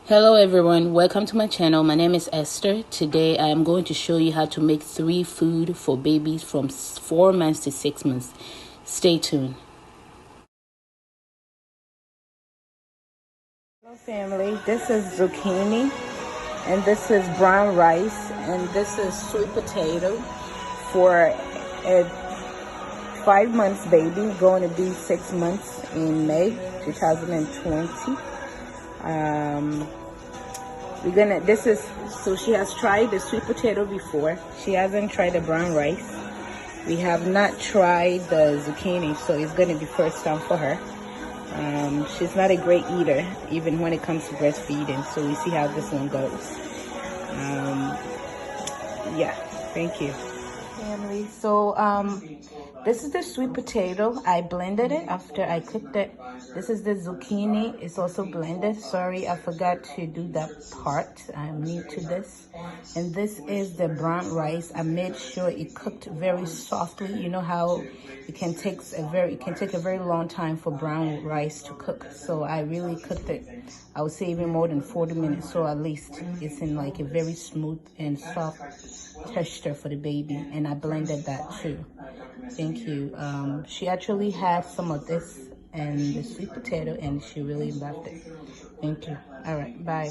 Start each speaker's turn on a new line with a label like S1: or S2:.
S1: Hello everyone, welcome to my channel. My name is Esther. Today I am going to show you how to make 3 food for babies from 4 months to 6 months. Stay tuned. Hello family, this is zucchini and this is brown rice and this is sweet potato for a 5 months baby, going to be 6 months in May 2020. So she has tried the sweet potato before. She hasn't tried the brown rice. We have not tried the zucchini, so it's going to be first time for her. She's not a great eater, even when it comes to breastfeeding, so we see how this one goes. Yeah, thank you. Family, so this is the sweet potato. I blended it after I cooked it. This is the zucchini. It's also blended. Sorry, I forgot to do that part. I'm new to this. And this is the brown rice. I made sure it cooked very softly. You know how it can take a very long time for brown rice to cook. So I really cooked it, I would say, even more than 40 minutes. So at least it's in like a very smooth and soft texture for the baby. And I blended that too. Thank you. She actually had some of this and the sweet potato and she really loved it. Thank you. All right, bye.